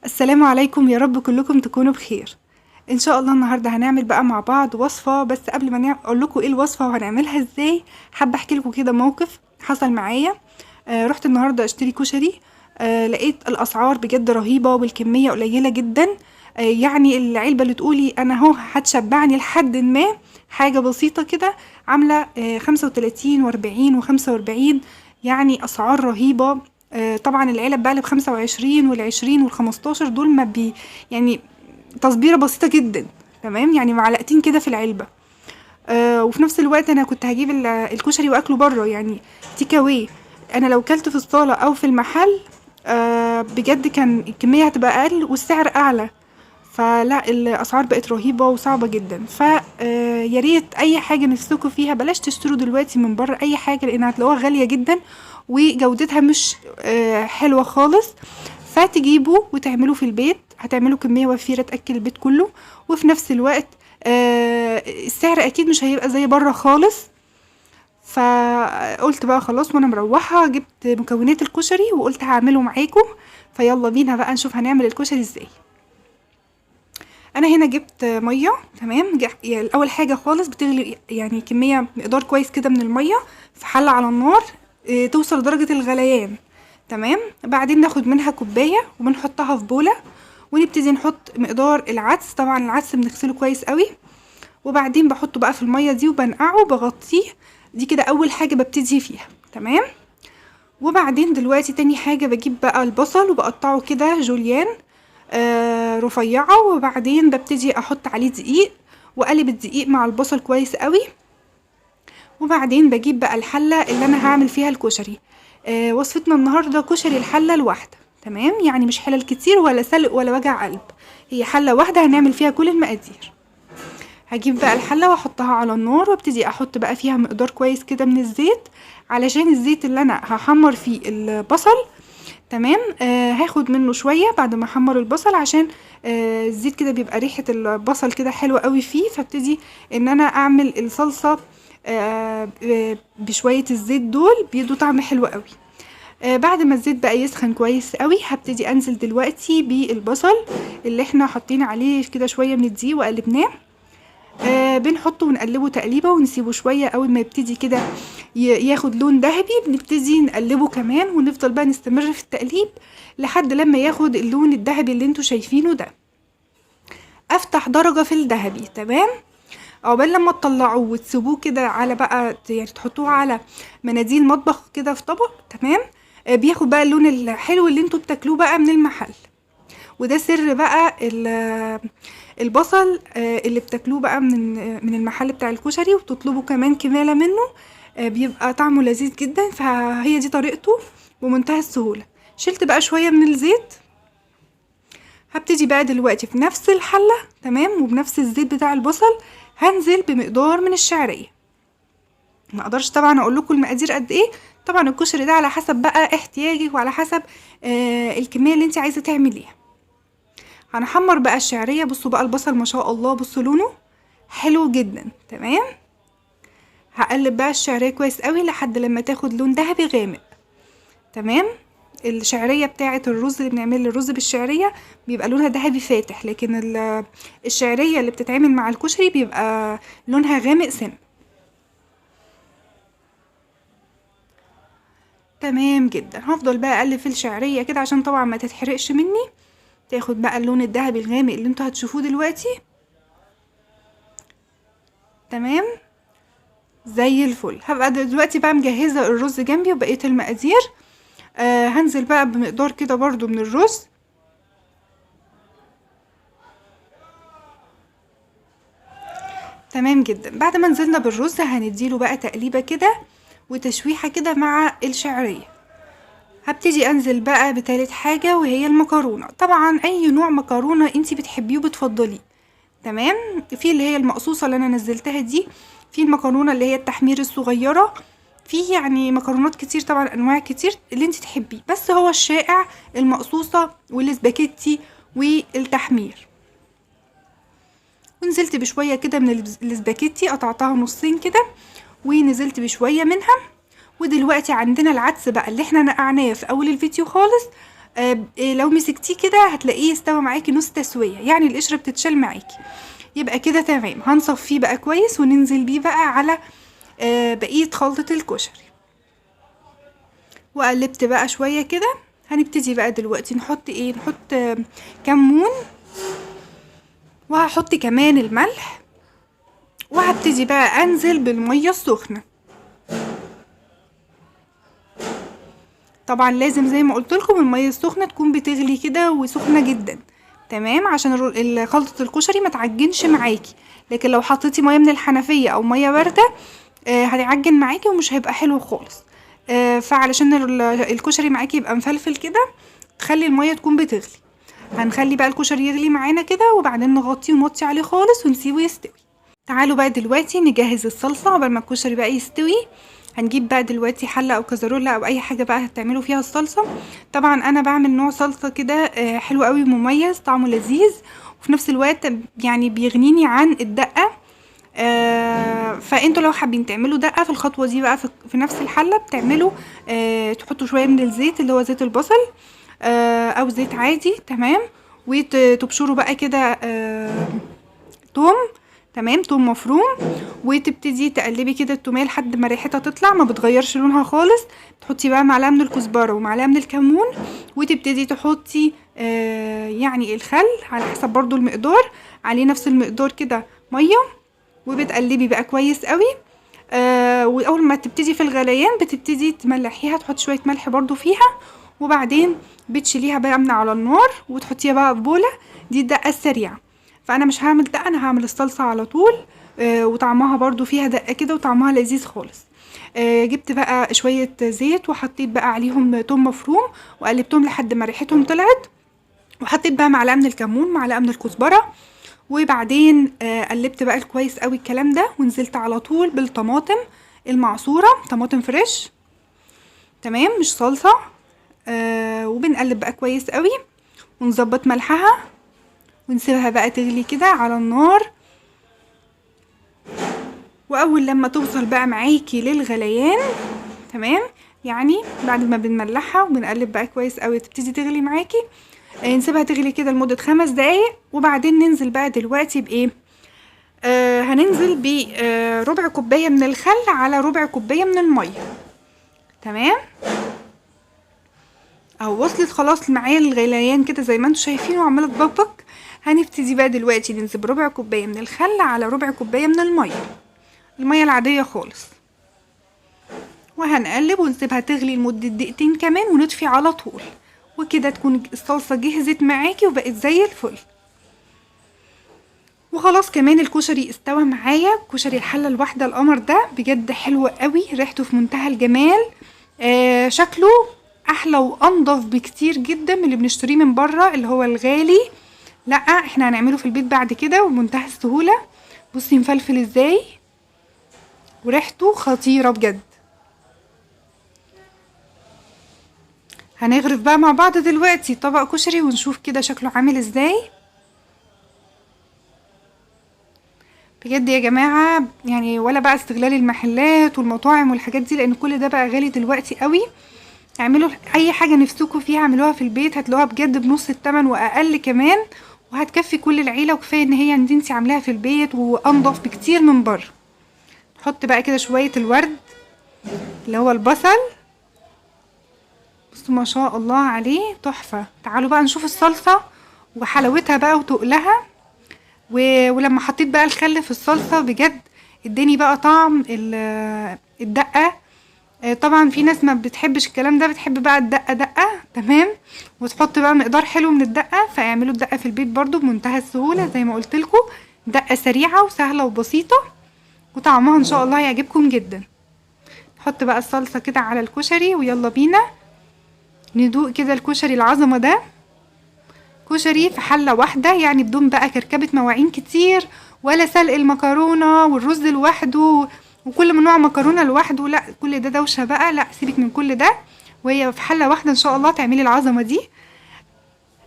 السلام عليكم، يا رب كلكم تكونوا بخير. ان شاء الله النهارده هنعمل بقى مع بعض وصفه. بس قبل ما اقول لكم ايه الوصفه وهنعملها ازاي، حابه احكي لكم كده موقف حصل معايا. رحت النهارده اشتري كشري. لقيت الاسعار بجد رهيبه والكميه قليله جدا. يعني العلبه اللي تقولي انا اهو هتشبعني لحد ما حاجه بسيطه كده عامله 35 و40 و45. يعني اسعار رهيبه. طبعا العلب بقى اللي ب25 وال20 وال15 دول ما بي يعني تصبيره بسيطه جدا. تمام، يعني معلقتين كده في العلبه. وفي نفس الوقت انا كنت هجيب الكشري واكله بره، يعني تيك اواي. انا لو كلت في الصاله او في المحل بجد كان الكميه هتبقى اقل والسعر اعلى. فلا الاسعار بقت رهيبه وصعبه جدا. ف يا ريت اي حاجه نفسكم فيها بلاش تشتروا دلوقتي من بره اي حاجه، لان هتلاقوها غاليه جدا وجودتها مش حلوه خالص. فتجيبوا وتعملوا في البيت، هتعملوا كميه وفيره تاكل البيت كله. وفي نفس الوقت السعر اكيد مش هيبقى زي بره خالص. فقلت بقى خلاص، وانا مروحه جبت مكونات الكشري وقلت هعمله معاكم. فيلا بينا بقى نشوف هنعمل الكشري ازاي. انا هنا جبت ميه. تمام، يعني اول حاجه خالص بتغلي يعني كميه مقدار كويس كده من الميه في حله على النار. توصل لدرجه الغليان. تمام، بعدين ناخد منها كوبايه وبنحطها في بوله، ونبتدي نحط مقدار العدس. طبعا العدس بنغسله كويس قوي، وبعدين بحطه بقى في الميه دي وبنقعه وبغطيه. دي كده اول حاجه ببتدي فيها. تمام، وبعدين دلوقتي تاني حاجه بجيب بقى البصل وبقطعه كده جوليان رفيعة، وبعدين ببتدي احط عليه دقيق واقلب الدقيق مع البصل كويس قوي. وبعدين بجيب بقى الحلة اللي انا هعمل فيها الكشري. وصفتنا النهاردة كشري الحلة الواحدة. تمام، يعني مش حلل كتير ولا سلق ولا وجع قلب، هي حلة واحدة هنعمل فيها كل المقادير. هجيب بقى الحلة واحطها على النار وابتدي احط بقى فيها مقدار كويس كده من الزيت، علشان الزيت اللي انا هحمر فيه البصل. تمام، هاخد منه شويه بعد ما احمر البصل، عشان الزيت كده بيبقى ريحه البصل كده حلوه قوي فيه. فابتدي ان انا اعمل الصلصه بشويه الزيت دول بيدوا طعم حلو قوي. بعد ما الزيت بقى يسخن كويس قوي هبتدي انزل دلوقتي بالبصل اللي احنا حاطين عليه كده شويه من الدقيق وقلبناه. بنحطه ونقلبه تقليبه ونسيبه شويه. اول ما يبتدي كده ياخد لون ذهبي بنبتدي نقلبه كمان، ونفضل بقى نستمر في التقليب لحد لما ياخد اللون الذهبي اللي انتوا شايفينه ده. افتح درجه في الذهبي. تمام، عقبال لما تطلعوه وتسيبوه كده على بقى يعني تحطوه على مناديل مطبخ كده في طبق. تمام، بياخد بقى اللون الحلو اللي انتوا بتاكلوه بقى من المحل. وده سر بقى البصل اللي بتاكلوه بقى من المحل بتاع الكشري وتطلبوا كمان كمالة منه. بيبقى طعمه لذيذ جدا. فهي دي طريقته بمنتهى السهولة. شلت بقى شوية من الزيت. هبتدي بقى دلوقتي في نفس الحلة. تمام، وبنفس الزيت بتاع البصل هنزل بمقدار من الشعرية. ما اقدرش طبعا اقول لكم المقادير قد ايه، طبعا الكشري ده على حسب بقى احتياجك وعلى حسب الكمية اللي انت عايزة تعمليها. هنحمر بقى الشعرية. بصوا بقى البصل ما شاء الله، بصوا لونه حلو جدا. تمام، هقلب بقى الشعرية كويس قوي لحد لما تاخد لون ذهبي غامق. تمام، الشعرية بتاعة الرز اللي بنعمل الرز بالشعرية بيبقى لونها ذهبي فاتح، لكن الشعرية اللي بتتعمل مع الكشري بيبقى لونها غامق سن. تمام جدا، هفضل بقى اقلب في الشعرية كده عشان طبعا ما تتحرقش مني، تاخد بقى اللون الذهبي الغامق اللي انتوا هتشوفوه دلوقتي. تمام، زي الفل. هبقى دلوقتي بقى مجهزة الرز جنبي وبقية المقادير. هنزل بقى بمقدار كده برضو من الرز. تمام جدا، بعد ما نزلنا بالرز هنديله بقى تقليبة كده وتشويحة كده مع الشعرية. هبتدي انزل بقى بتالت حاجة وهي المكرونة. طبعا اي نوع مكرونة انتي بتحبيه وبتفضليه. تمام، في اللي هي المقصوصة اللي انا نزلتها دي، في المكرونة اللي هي التحمير الصغيرة، في يعني مكرونات كتير طبعا انواع كتير اللي انت تحبيه، بس هو الشائع المقصوصة والسباكيتي والتحمير. ونزلت بشوية كده من السباكيتي، قطعتها نصين كده ونزلت بشوية منها. ودلوقتي عندنا العدس بقى اللي احنا نقعناه في اول الفيديو خالص. لو مسكتيه كده هتلاقيه استوى معاكي نص تسويه، يعني القشره بتتشال معاكي. يبقى كده تمام. هنصفيه بقى كويس وننزل بيه بقى على بقيه خلطه الكشري. وقلبت بقى شويه كده. هنبتدي بقى دلوقتي نحط ايه، نحط كمون، وهحط كمان الملح، وهبتدي بقى انزل بالميه السخنه. طبعا لازم زي ما قلت لكم الميه السخنه تكون بتغلي كده وسخنه جدا، تمام، عشان خلطه الكشري ما تعجنش معاكي. لكن لو حطيتي ميه من الحنفيه او ميه بارده هتعجن معاكي ومش هيبقى حلو خالص. فعلشان الكشري معاكي يبقى مفلفل كده تخلي الميه تكون بتغلي. هنخلي بقى الكشري يغلي معانا كده، وبعدين نغطيه ونوطي عليه خالص ونسيبه يستوي. تعالوا بقى دلوقتي نجهز الصلصه قبل ما الكشري بقى يستوي. هنجيب بقى دلوقتي حله او كزرولة او اي حاجه بقى هتعملوا فيها الصلصه. طبعا انا بعمل نوع صلصه كده حلو قوي مميز، طعمه لذيذ وفي نفس الوقت يعني بيغنيني عن الدقه. فانتوا لو حابين تعملوا دقه في الخطوه دي بقى في نفس الحله بتعملوا تحطوا شويه من الزيت اللي هو زيت البصل او زيت عادي، تمام، وتبشروا بقى كده توم، تمام، توم مفروم، وتبتدي تقلبي كده التوميه لحد ما ريحتها تطلع، ما بتغيرش لونها خالص. تحطي بقى معلقه من الكزبره ومعلقه من الكمون، وتبتدي تحطي يعني الخل على حسب برضو المقدار، عليه نفس المقدار كده ميه، وبتقلبي بقى كويس قوي. واول ما تبتدي في الغليان بتبتدي تملحيها، تحطي شويه ملح برضو فيها، وبعدين بتشيليها بقى من على النار وتحطيها بقى في بوله. دي الدقه السريعه. فانا مش هعمل دقه، انا هعمل الصلصه على طول. وطعمها برضو فيها دقه كده وطعمها لذيذ خالص. جبت بقى شويه زيت وحطيت بقى عليهم توم مفروم وقلبتهم لحد ما ريحتهم طلعت، وحطيت بقى معلقه من الكمون، معلقه من الكزبره، وبعدين قلبت بقى كويس قوي الكلام ده، ونزلت على طول بالطماطم المعصوره، طماطم فريش، تمام، مش صلصه. وبنقلب بقى كويس قوي ونظبط ملحها ونسيبها بقى تغلي كده على النار. واول لما توصل بقى معاكي للغليان، تمام، يعني بعد ما بنملحها وبنقلب بقى كويس قوي تبتدي تغلي معاكي، نسيبها تغلي كده لمدة 5 دقايق. وبعدين ننزل بقى دلوقتي بايه، هننزل بربع كوباية من الخل على ربع كوباية من المية، تمام. اهو وصلت خلاص معايا الغليان كده زي ما انتوا شايفين وعماله تبقبق. هنبتدي بقى دلوقتي ننزل بربع كوبايه من الخل على ربع كوبايه من الميه العاديه خالص، وهنقلب ونسيبها تغلي لمده دقيقتين كمان ونطفي على طول. وكده تكون الصلصه جهزت معاكي وبقت زي الفل. وخلاص كمان الكشري استوى معايا، كشري الحله الواحده القمر ده بجد حلو قوي، ريحته في منتهى الجمال، شكله احلى وانضف بكتير جدا من اللي بنشتريه من بره اللي هو الغالي. لا احنا هنعمله في البيت بعد كده وبمنتهى السهوله. بصي مفلفل ازاي وريحته خطيره بجد. هنغرف بقى مع بعض دلوقتي طبق كشري ونشوف كده شكله عامل ازاي. بجد يا جماعه يعني ولا بقى استغلال المحلات والمطاعم والحاجات دي، لان كل ده بقى غالي دلوقتي قوي. اعملوا اي حاجه نفسكم فيها اعملوها في البيت، هتلاقوها بجد بنص الثمن واقل كمان، وهتكفي كل العيله، وكفايه ان هي انتي عاملاها في البيت وانضف بكتير من بره. نحط بقى كده شويه الورد اللي هو البصل، بصوا ما شاء الله عليه تحفه. تعالوا بقى نشوف الصلصه وحلاوتها بقى وتقلها. ولما حطيت بقى الخل في الصلصه بجد اداني بقى طعم الدقه. طبعا في ناس ما بتحبش الكلام ده، بتحب بقى الدقه دقه، تمام، وتحط بقى مقدار حلو من الدقه. فاعملوا الدقه في البيت برضو بمنتهى السهوله زي ما قلت لكم، دقه سريعه وسهله وبسيطه وطعمها ان شاء الله هيعجبكم جدا. نحط بقى الصلصه كده على الكشري ويلا بينا ندوق كده الكشري العظمه ده. كشري في حله واحده، يعني بدون بقى كركبه مواعين كتير ولا سلق المكرونه والرز لوحده وكل نوع مكرونه لوحده، لا كل ده دوشه بقى، لا سيبك من كل ده، وهي في حله واحده ان شاء الله تعملي العظمه دي.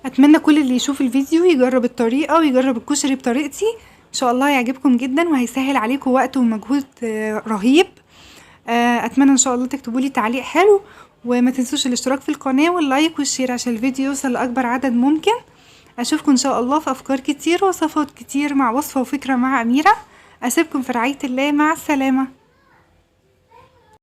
اتمنى كل اللي يشوف الفيديو يجرب الطريقه ويجرب الكشري بطريقتي، ان شاء الله يعجبكم جدا وهيسهل عليكم وقت ومجهود رهيب. اتمنى ان شاء الله تكتبوا لي تعليق حلو وما تنسوش الاشتراك في القناة واللايك والشير عشان الفيديو يوصل لأكبر عدد ممكن. اشوفكم ان شاء الله في افكار كتير ووصفات كتير مع وصفة وفكرة مع أميرة. اسيبكم في رعاية الله، مع السلامة.